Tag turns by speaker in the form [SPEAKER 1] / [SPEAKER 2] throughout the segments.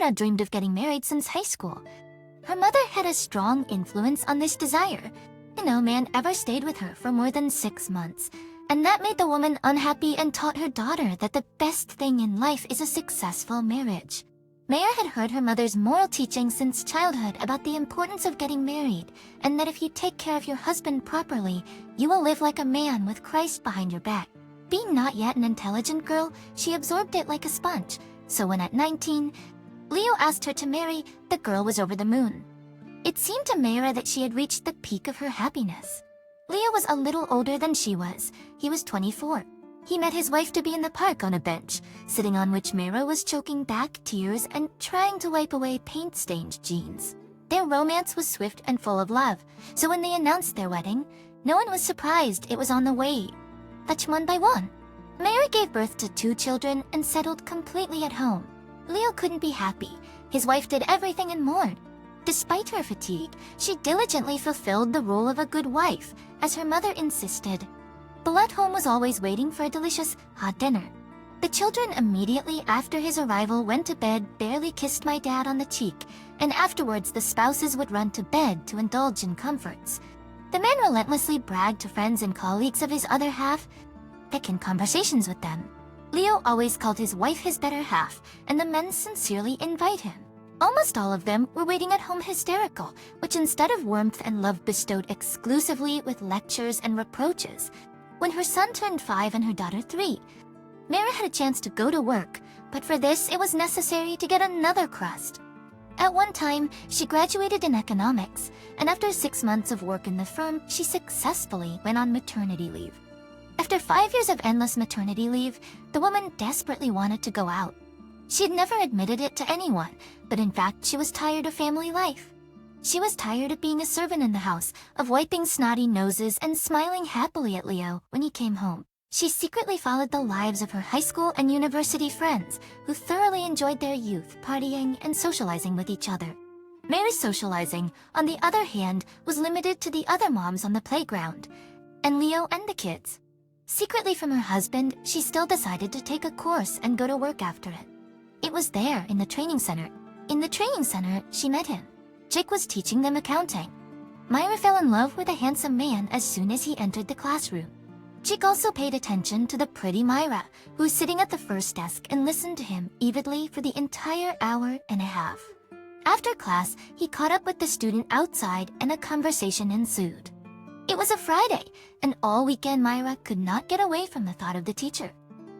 [SPEAKER 1] Myra dreamed of getting married since high school. Her mother had a strong influence on this desire. No man ever stayed with her for more than 6 months, and that made the woman unhappy and taught her daughter that the best thing in life is a successful marriage. Myra had heard her mother's moral teaching since childhood about the importance of getting married, and that if you take care of your husband properly, you will live like a man with Christ behind your back. Being not yet an intelligent girl, she absorbed it like a sponge, so when at 19, Leo asked her to marry, the girl was over the moon. It seemed to Myra that she had reached the peak of her happiness. Leo was a little older than she was. He was 24. He met his wife to be in the park on a bench, sitting on which Myra was choking back tears and trying to wipe away paint-stained jeans. Their romance was swift and full of love, so when they announced their wedding, no one was surprised it was on the way. But one by one, Myra gave birth to 2 children and settled completely at home. Leo couldn't be happy. His wife did everything and more. Despite her fatigue, she diligently fulfilled the role of a good wife, as her mother insisted. Bill at home was always waiting for a delicious, hot dinner. The children immediately after his arrival went to bed, barely kissed my dad on the cheek, and afterwards the spouses would run to bed to indulge in comforts. The man relentlessly bragged to friends and colleagues of his other half, thick in conversations with them. Leo always called his wife his better half, and the men sincerely invite him. Almost all of them were waiting at home hysterical, which instead of warmth and love bestowed exclusively with lectures and reproaches. When her son turned 5 and her daughter 3, Myra had a chance to go to work, but for this it was necessary to get another crust. At one time, she graduated in economics, and after 6 months of work in the firm, she successfully went on maternity leave. After 5 years of endless maternity leave, the woman desperately wanted to go out. She had never admitted it to anyone, but in fact she was tired of family life. She was tired of being a servant in the house, of wiping snotty noses and smiling happily at Leo when he came home. She secretly followed the lives of her high school and university friends, who thoroughly enjoyed their youth, partying and socializing with each other. Mary's socializing, on the other hand, was limited to the other moms on the playground, and Leo and the kids. Secretly from her husband, she still decided to take a course and go to work after it. It was there, in the training center. In the training center, she met him. Jake was teaching them accounting. Myra fell in love with a handsome man as soon as he entered the classroom. Jake also paid attention to the pretty Myra, who was sitting at the first desk, and listened to him avidly for the entire hour and a half. After class, he caught up with the student outside and a conversation ensued. It was a Friday, and all weekend Myra could not get away from the thought of the teacher.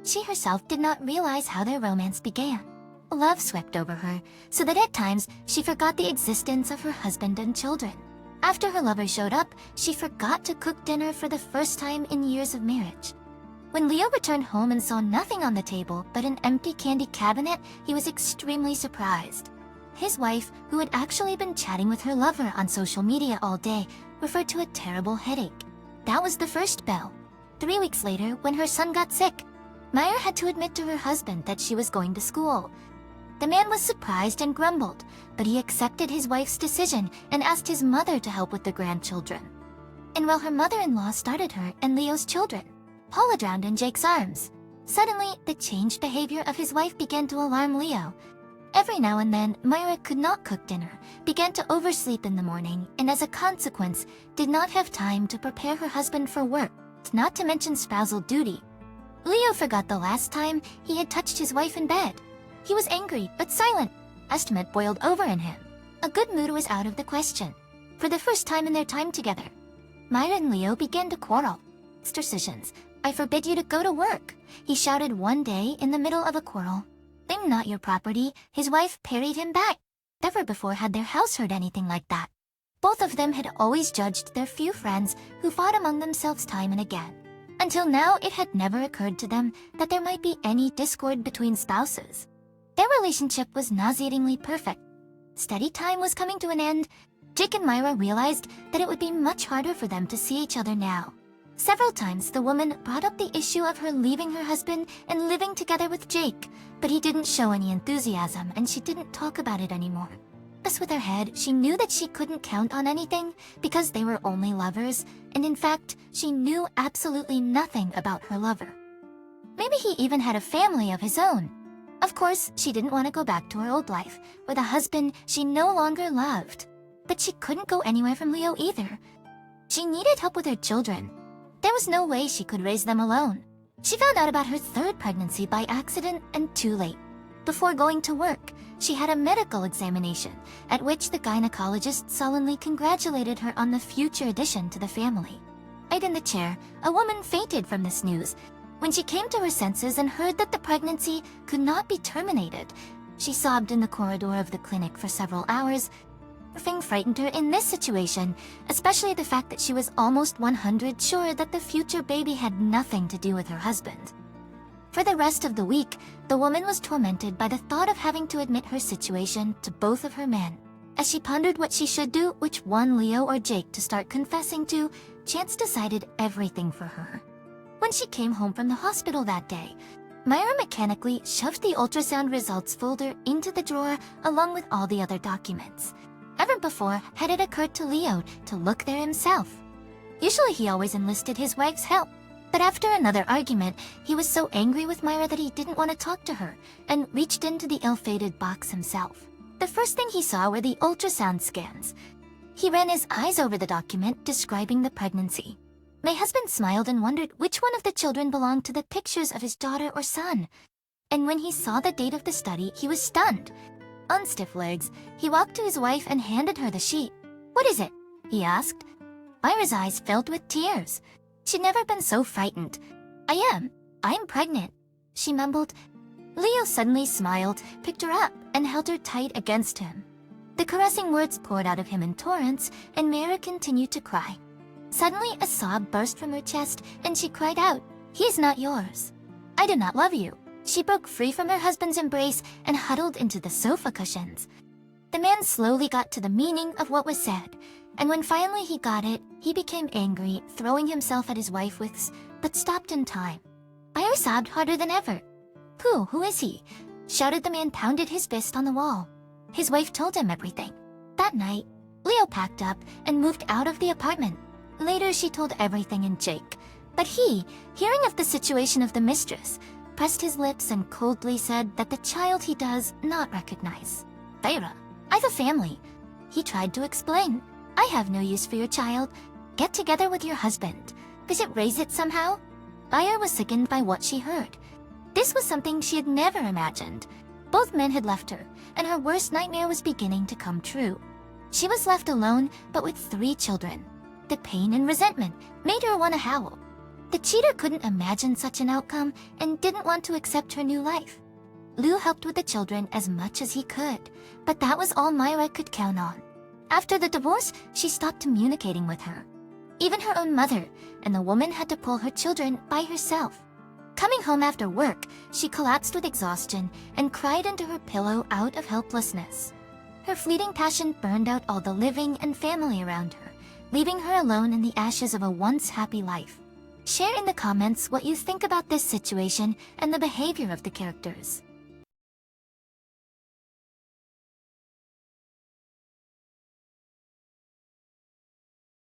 [SPEAKER 1] She herself did not realize how their romance began. Love swept over her, so that at times she forgot the existence of her husband and children. After her lover showed up, she forgot to cook dinner for the first time in years of marriage. When Leo returned home and saw nothing on the table but an empty candy cabinet, he was extremely surprised. His wife, who had actually been chatting with her lover on social media all day, referred to a terrible headache. That was the first bell. 3 weeks later, when her son got sick, Myra had to admit to her husband that she was going to school. The man was surprised and grumbled, but he accepted his wife's decision and asked his mother to help with the grandchildren. And while her mother-in-law started her and Leo's children, Paula drowned in Jake's arms. Suddenly, the changed behavior of his wife began to alarm Leo. Every now and then, Myra could not cook dinner, began to oversleep in the morning, and as a consequence, did not have time to prepare her husband for work, not to mention spousal duty. Leo forgot the last time he had touched his wife in bed. He was angry, but silent. Estimate boiled over in him. A good mood was out of the question. For the first time in their time together, Myra and Leo began to quarrel. Decisions. I forbid you to go to work, he shouted one day in the middle of a quarrel. I'm not your property, his wife parried him back. Never before had their house heard anything like that. Both of them had always judged their few friends who fought among themselves time and again. Until now, it had never occurred to them that there might be any discord between spouses. Their relationship was nauseatingly perfect. Study time was coming to an end. Jake and Myra realized that it would be much harder for them to see each other now. Several times the woman brought up the issue of her leaving her husband and living together with Jake, but he didn't show any enthusiasm and she didn't talk about it anymore. Thus with her head, she knew that she couldn't count on anything because they were only lovers, and in fact, she knew absolutely nothing about her lover. Maybe he even had a family of his own. Of course, she didn't want to go back to her old life, with a husband she no longer loved. But she couldn't go anywhere from Leo either. She needed help with her children. There was no way she could raise them alone. She found out about her third pregnancy by accident and too late. Before going to work, she had a medical examination, at which the gynecologist solemnly congratulated her on the future addition to the family. Right in the chair, a woman fainted from this news. When she came to her senses and heard that the pregnancy could not be terminated, she sobbed in the corridor of the clinic for several hours. Everything frightened her in this situation, especially the fact that she was almost 100% sure that the future baby had nothing to do with her husband. For the rest of the week, the woman was tormented by the thought of having to admit her situation to both of her men. As she pondered what she should do, which one, Leo or Jake, to start confessing to, chance decided everything for her. When she came home from the hospital that day, Myra mechanically shoved the ultrasound results folder into the drawer along with all the other documents. Never before had it occurred to Leo to look there himself. Usually he always enlisted his wife's help, but after another argument, he was so angry with Myra that he didn't want to talk to her and reached into the ill-fated box himself. The first thing he saw were the ultrasound scans. He ran his eyes over the document describing the pregnancy. My husband smiled and wondered which one of the children belonged to the pictures of his daughter or son. And when he saw the date of the study, he was stunned. On stiff legs, he walked to his wife and handed her the sheet. "What is it?" he asked. Myra's eyes filled with tears. She'd never been so frightened. I'm pregnant," she mumbled. Leo suddenly smiled, picked her up, and held her tight against him. The caressing words poured out of him in torrents, and Myra continued to cry. Suddenly, a sob burst from her chest, and she cried out, "He is not yours. I do not love you." She broke free from her husband's embrace and huddled into the sofa cushions. The man slowly got to the meaning of what was said, and when finally he got it, he became angry, throwing himself at his wife but stopped in time. Myra sobbed harder than ever. Who is he?" shouted the man, pounded his fist on the wall. His wife told him everything. That night, Leo packed up and moved out of the apartment. Later, she told everything in Jake, but he, hearing of the situation of the mistress, pressed his lips and coldly said that the child he does not recognize. "Myra, I've a family," he tried to explain. "I have no use for your child. Get together with your husband. Visit raise it somehow." Myra was sickened by what she heard. This was something she had never imagined. Both men had left her, and her worst nightmare was beginning to come true. She was left alone, but with 3 children. The pain and resentment made her want to howl. The cheater couldn't imagine such an outcome and didn't want to accept her new life. Lou helped with the children as much as he could, but that was all Myra could count on. After the divorce, she stopped communicating with her. Even her own mother, and the woman had to pull her children by herself. Coming home after work, she collapsed with exhaustion and cried into her pillow out of helplessness. Her fleeting passion burned out all the living and family around her, leaving her alone in the ashes of a once happy life. Share in the comments what you think about this situation and the behavior of the characters.